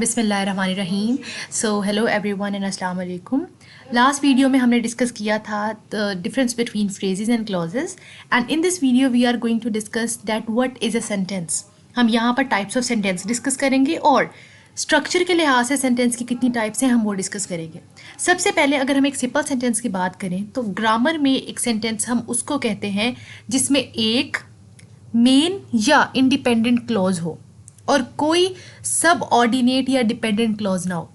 बिस्मिल्लाहिर्रहमानिर्रहीम। So hello everyone and अस्सलाम वालेकुम। लास्ट वीडियो में हमने डिस्कस किया था the difference between phrases and clauses, and in this video we are going to discuss that what is a sentence. हम यहाँ पर टाइप्स ऑफ सेंटेंस डिस्कस करेंगे और स्ट्रक्चर के लिहाज से सेंटेंस की कितनी टाइप्स हैं हम वो डिस्कस करेंगे। सबसे पहले अगर हम एक सिंपल सेंटेंस की बात करें तो ग्रामर में एक सेंटेंस हम उसको कहते हैं जिसमें एक मेन या इंडिपेंडेंट क्लॉज हो और कोई सब ऑर्डिनेट या डिपेंडेंट क्लॉज ना हो।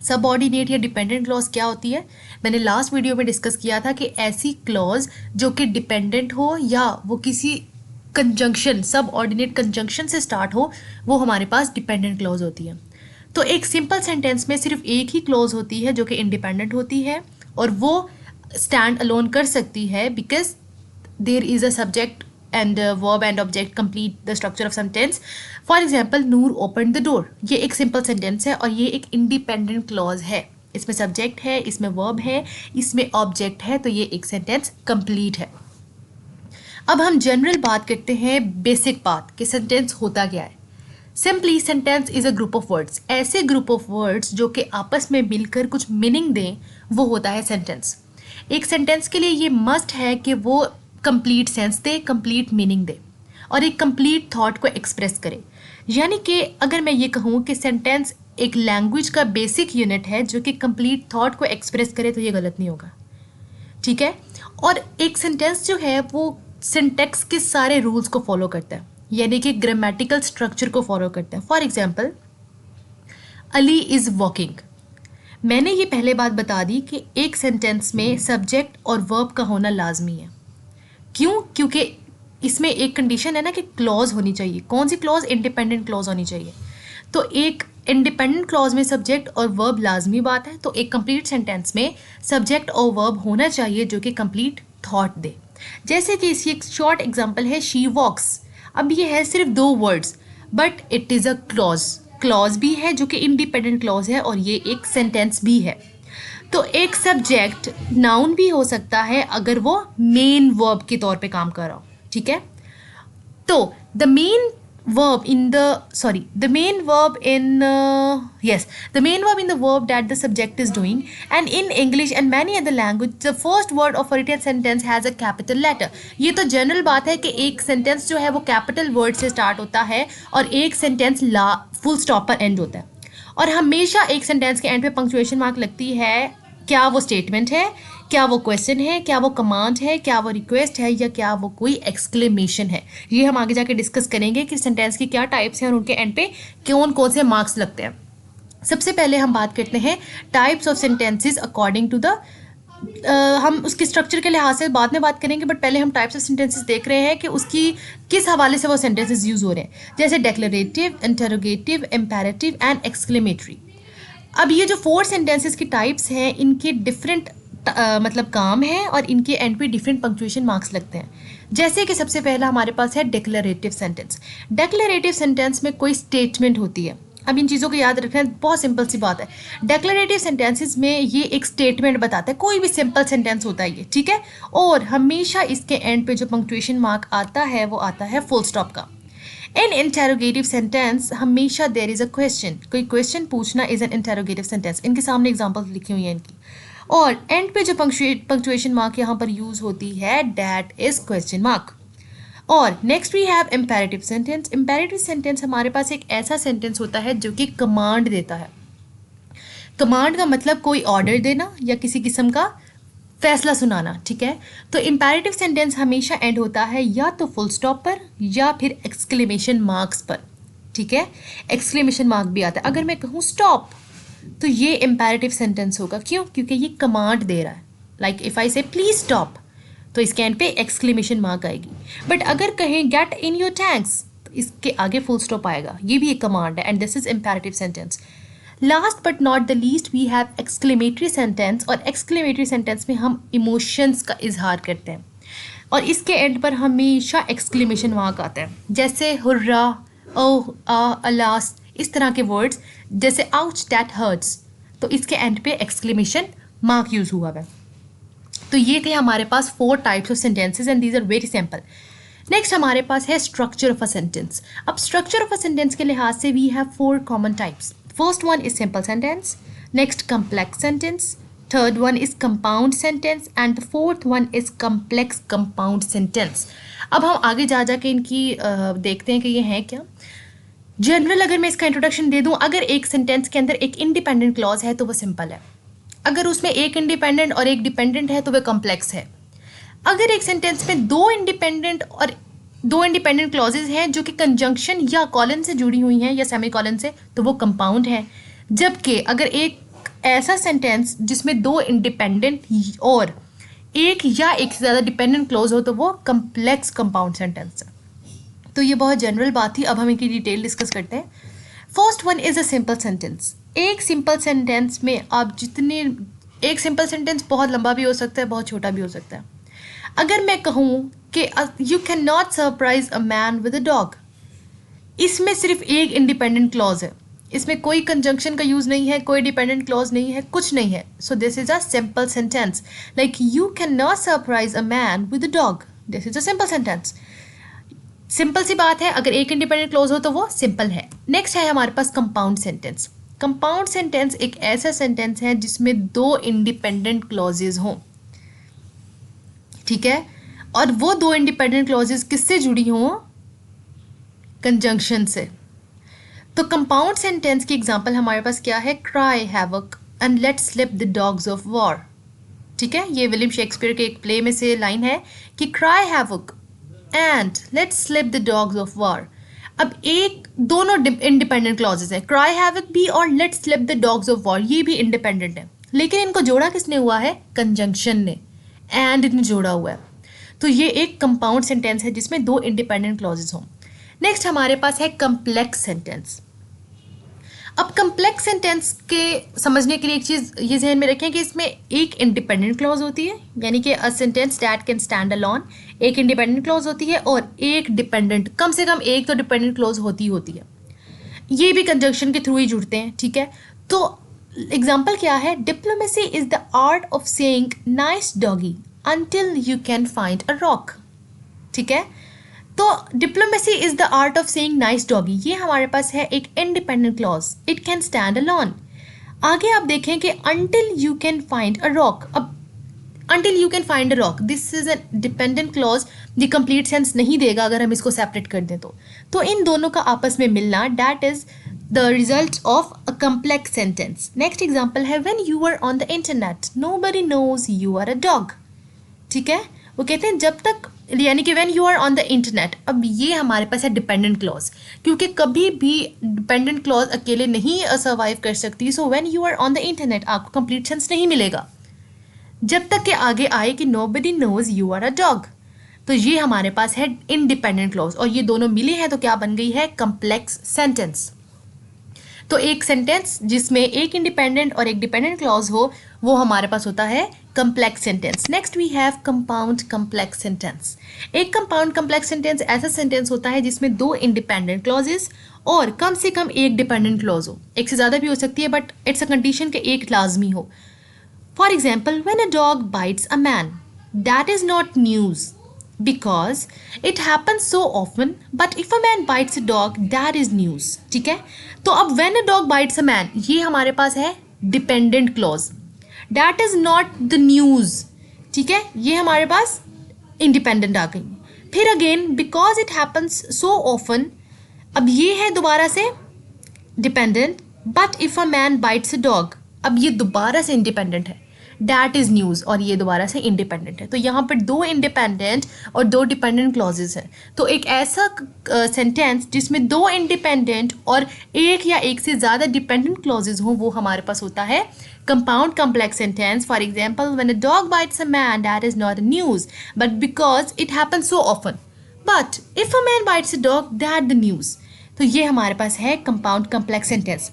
सब ऑर्डिनेट या डिपेंडेंट क्लॉज क्या होती है? मैंने लास्ट वीडियो में डिस्कस किया था कि ऐसी क्लॉज जो कि डिपेंडेंट हो या वो किसी कंजंक्शन सब ऑर्डिनेट कंजंक्शन से स्टार्ट हो, वो हमारे पास डिपेंडेंट क्लॉज होती है। तो एक सिंपल सेंटेंस में सिर्फ एक ही क्लॉज होती है जो कि इंडिपेंडेंट होती है और वो स्टैंड अलोन कर सकती है because there is a subject and verb and object complete the structure of sentence. For example, Noor opened the door. ये एक simple sentence है और ये एक independent clause है। इसमें subject है, इसमें verb है, इसमें object है, तो ये एक sentence complete है। अब हम general बात करते हैं basic बात कि sentence होता क्या है। Simply sentence is a group of words. ऐसे group of words जो कि आपस में मिलकर कुछ meaning दें, वो होता है sentence. एक sentence के लिए ये must है कि वो complete sense they, complete meaning दे और एक कंप्लीट थॉट को एक्सप्रेस करे। यानी कि अगर मैं ये कहूँ कि सेंटेंस एक लैंग्वेज का बेसिक यूनिट है जो कि कंप्लीट थॉट को एक्सप्रेस करे तो ये गलत नहीं होगा, ठीक है। और एक सेंटेंस जो है वो सिंटैक्स के सारे रूल्स को फॉलो करता है, यानी कि ग्रामेटिकल स्ट्रक्चर को फॉलो करता है। For example, Ali is walking. मैंने ये पहले बात बता दी कि एक सेंटेंस में सब्जेक्ट और वर्ब का होना लाजमी है। क्यों? क्योंकि इसमें एक कंडीशन है ना कि क्लॉज होनी चाहिए। कौन सी क्लॉज? इंडिपेंडेंट क्लॉज होनी चाहिए। तो एक इंडिपेंडेंट क्लॉज में सब्जेक्ट और वर्ब लाजमी बात है, तो एक कंप्लीट सेंटेंस में सब्जेक्ट और वर्ब होना चाहिए जो कि कंप्लीट थॉट दे। जैसे कि इसकी एक शॉर्ट एग्जांपल है, शी वॉक्स। अब ये है सिर्फ दो words but it is a clause. Clause भी है जो कि इंडिपेंडेंट क्लॉज है और ये एक सेंटेंस भी है। तो एक सब्जेक्ट नाउन भी हो सकता है अगर वो मेन वर्ब के तौर पे काम कर रहा हो, ठीक है। तो the main verb in the main verb in the main verb in the verb that the subject is doing, and in English and many other language the first word of a written sentence has a capital letter. ये तो general बात है कि एक sentence जो है वो capital word से स्टार्ट होता है और एक सेंटेंस फुल स्टॉप पर एंड होता है और हमेशा एक सेंटेंस के एंड पे पंक्चुएशन मार्क लगती है। क्या वो स्टेटमेंट है, क्या वो क्वेश्चन है, क्या वो कमांड है, क्या वो रिक्वेस्ट है या क्या वो कोई एक्सक्लेमेशन है। ये हम आगे जाके डिस्कस करेंगे कि सेंटेंस की क्या टाइप्स हैं और उनके एंड पे कौन कौन से मार्क्स लगते हैं। सबसे पहले हम बात करते हैं types of sentences according to the हम उसके स्ट्रक्चर के लिहाज से बाद में बात करेंगे, बट पहले हम टाइप्स ऑफ सेंटेंसेस देख रहे हैं कि उसकी किस हवाले से वो सेंटेंसेस यूज़ हो रहे हैं। जैसे declarative, interrogative, imperative and exclamatory. अब ये जो 4 सेंटेंसेस की टाइप्स हैं इनके डिफरेंट मतलब काम है और इनके एंड पे डिफरेंट पंक्चुएशन मार्क्स लगते हैं। जैसे कि सबसे पहला हमारे पास है डिक्लेरेटिव सेंटेंस। डिक्लेरेटिव सेंटेंस में कोई स्टेटमेंट होती है। अब इन चीज़ों को याद रखना बहुत सिंपल सी बात है। डिक्लेरेटिव सेंटेंसेस में ये एक स्टेटमेंट बताता है, कोई भी सिंपल सेंटेंस होता है ये, ठीक है। और हमेशा इसके एंड पे जो पंक्चुएशन मार्क आता है वो आता है फुल स्टॉप का। इन इंटेरोगेटिव सेंटेंस हमेशा देर इज़ अ क्वेश्चन, कोई क्वेश्चन पूछना इज एन इंटेरोगेटिव सेंटेंस। इनके सामने एग्जाम्पल्स लिखी हुई हैं इनकी। और एंड पे जो पंक्चुएशन मार्क यहाँ पर यूज होती है दैट इज क्वेश्चन मार्क। और next we have imperative sentence. Imperative sentence हमारे पास एक ऐसा सेंटेंस होता है जो कि कमांड देता है। कमांड का मतलब कोई ऑर्डर देना या किसी किस्म का फैसला सुनाना, ठीक है। तो इम्पेरेटिव सेंटेंस हमेशा एंड होता है या तो फुल स्टॉप पर या फिर एक्सक्लेमेशन मार्क्स पर, ठीक है। एक्सक्लेमेशन मार्क भी आता है। अगर मैं कहूँ स्टॉप तो ये इम्पेरेटिव सेंटेंस होगा। क्यों? क्योंकि ये कमांड दे रहा है। लाइक इफ़ आई से प्लीज स्टॉप तो इसके एंड पे एक्सक्लेमेशन मार्क आएगी। बट अगर कहें गेट इन योर टैंक्स तो इसके आगे फुल स्टॉप आएगा। ये भी एक कमांड है and this is imperative sentence. Last but not the least we have exclamatory sentence. और एक्सक्लेमेटरी सेंटेंस में हम इमोशंस का इजहार करते हैं और इसके एंड पर हमेशा एक्सक्लेमेशन मार्क आता है। जैसे हुर्रा, ओह, अलास, इस तरह के वर्ड्स। जैसे आउच दैट हर्ट्स, तो इसके एंड पे एक्सक्लेमेशन मार्क यूज हुआ है। तो ये थे हमारे पास 4 types of sentences and these are very simple. Next हमारे पास है स्ट्रक्चर ऑफ अ सेंटेंस. अब स्ट्रक्चर ऑफ अ सेंटेंस के लिहाज से we have 4 common types. First one is simple sentence, next complex sentence, third one is compound sentence and the fourth one is complex compound sentence. अब हम आगे जा जाके इनकी देखते हैं कि ये हैं क्या. जनरल अगर मैं इसका इंट्रोडक्शन दे दूं, अगर एक सेंटेंस के अंदर एक इंडिपेंडेंट क्लॉज है तो वो सिंपल है. अगर उसमें एक इंडिपेंडेंट और एक डिपेंडेंट है तो वह कॉम्प्लेक्स है. अगर एक सेंटेंस में दो इंडिपेंडेंट क्लॉजेज हैं जो कि कंजंक्शन या कॉलन से जुड़ी हुई हैं या सेमी कॉलन से, तो वो कंपाउंड है. जबकि अगर एक ऐसा सेंटेंस जिसमें दो इंडिपेंडेंट और एक या एक से ज़्यादा डिपेंडेंट क्लॉज हो तो वो कम्प्लेक्स कंपाउंड सेंटेंस है. तो ये बहुत जनरल बात थी. अब हम इनकी डिटेल डिस्कस करते हैं. First one is a simple sentence. एक सिंपल सेंटेंस में आप जितने, एक सिंपल सेंटेंस बहुत लंबा भी हो सकता है, बहुत छोटा भी हो सकता है. अगर मैं कहूँ कि you can not surprise a man with a dog, इसमें सिर्फ एक इंडिपेंडेंट क्लॉज है, इसमें कोई कंजंक्शन का यूज़ नहीं है, कोई डिपेंडेंट क्लॉज नहीं है, कुछ नहीं है. So this is a simple sentence. Like you can not surprise a man with a dog, this is a simple sentence. Simple सी बात है, अगर एक इंडिपेंडेंट क्लॉज हो तो वो सिंपल है. नेक्स्ट है हमारे पास कंपाउंड सेंटेंस. कंपाउंड सेंटेंस एक ऐसा सेंटेंस है जिसमें दो इंडिपेंडेंट क्लॉजेज हों. ठीक है, और वो दो इंडिपेंडेंट क्लॉजेज किससे जुड़ी हों? कंजंक्शन से. तो कंपाउंड सेंटेंस की एग्जांपल हमारे पास क्या है? Cry havoc and let slip the dogs of war. ठीक है, ये विलियम शेक्सपियर के एक प्ले में से लाइन है कि cry havoc and let slip the dogs of war. अब एक दोनों इंडिपेंडेंट क्लॉजेज हैं, क्राई हैवक भी और let slip the dogs of war, ये भी इंडिपेंडेंट है, लेकिन इनको जोड़ा किसने हुआ है? कंजंक्शन ने, एंड ने जोड़ा हुआ है. तो ये एक कंपाउंड सेंटेंस है जिसमें दो इंडिपेंडेंट क्लॉजेज हों. नेक्स्ट हमारे पास है कम्प्लेक्स सेंटेंस. अब कम्प्लेक्स सेंटेंस के समझने के लिए एक चीज़ ये ध्यान में रखें कि इसमें एक इंडिपेंडेंट क्लॉज होती है, यानी कि a sentence that can stand alone, एक इंडिपेंडेंट क्लॉज होती है और एक डिपेंडेंट, कम से कम एक तो डिपेंडेंट क्लॉज होती है. ये भी कंजंक्शन के थ्रू ही जुड़ते हैं. ठीक है, तो एग्जाम्पल क्या है? Diplomacy is the art of saying nice doggy until you can find a rock. ठीक है, तो diplomacy is the art of saying nice doggy, ये हमारे पास है एक independent clause, it can stand alone. आगे आप देखें कि until you can find a rock. अब until you can find a rock, this is a dependent clause, ये कंप्लीट सेंस नहीं देगा अगर हम इसको सेपरेट कर दें तो इन दोनों का आपस में मिलना, that is the result of a complex sentence. Next example है when you are on the internet nobody knows you are a dog. ठीक है, वो कहते हैं जब तक, यानी कि when you are on the internet. अब ये हमारे पास है डिपेंडेंट क्लॉज, क्योंकि कभी भी डिपेंडेंट क्लॉज अकेले नहीं सर्वाइव कर सकती. So when you are on the internet आपको कंप्लीट सेंस नहीं मिलेगा जब तक कि आगे आए कि nobody knows you are a dog. तो ये हमारे पास है इंडिपेंडेंट क्लॉज और ये दोनों मिले हैं तो क्या बन गई है? Complex sentence. तो एक सेंटेंस जिसमें एक इंडिपेंडेंट और एक डिपेंडेंट क्लॉज हो वो हमारे पास होता है complex sentence. Next we have compound complex sentence. एक कंपाउंड कम्प्लेक्स सेंटेंस ऐसा सेंटेंस होता है जिसमें दो इंडिपेंडेंट क्लॉजेस और कम से कम एक डिपेंडेंट क्लॉज हो. एक से ज़्यादा भी हो सकती है बट इट्स अ कंडीशन कि एक लाजमी हो. For example, when a dog bytes a man, that is not news because it happens so often, but if a man bites a dog that is news. ठीक है, तो अब when a dog bites a man, ये हमारे पास है dependent clause, that is not the news. ठीक है, ये हमारे पास independent आ गई. फिर again because it happens so often, अब ये है दोबारा से dependent, but if a man bites a dog, अब ये दोबारा से independent है, दैट इज़ न्यूज़, और ये दोबारा से इंडिपेंडेंट है. तो यहाँ पर दो इंडिपेंडेंट और दो डिपेंडेंट क्लॉजेज हैं. तो एक ऐसा सेंटेंस जिसमें दो इंडिपेंडेंट और एक या एक से ज़्यादा डिपेंडेंट क्लॉजेज हों वो हमारे पास होता है compound complex sentence. For example, when a dog bytes a man that is not a news but because it happens so often, but if a man bytes a dog that the news. तो ये हमारे पास है compound complex sentence.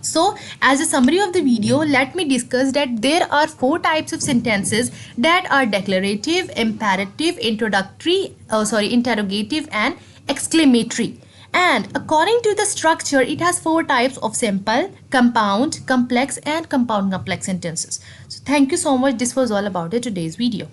So, as a summary of the video, let me discuss that there are 4 types of sentences that are declarative, imperative, interrogative and exclamatory. And according to the structure, it has 4 types of simple, compound, complex and compound complex sentences. So, thank you so much. This was all about today's video.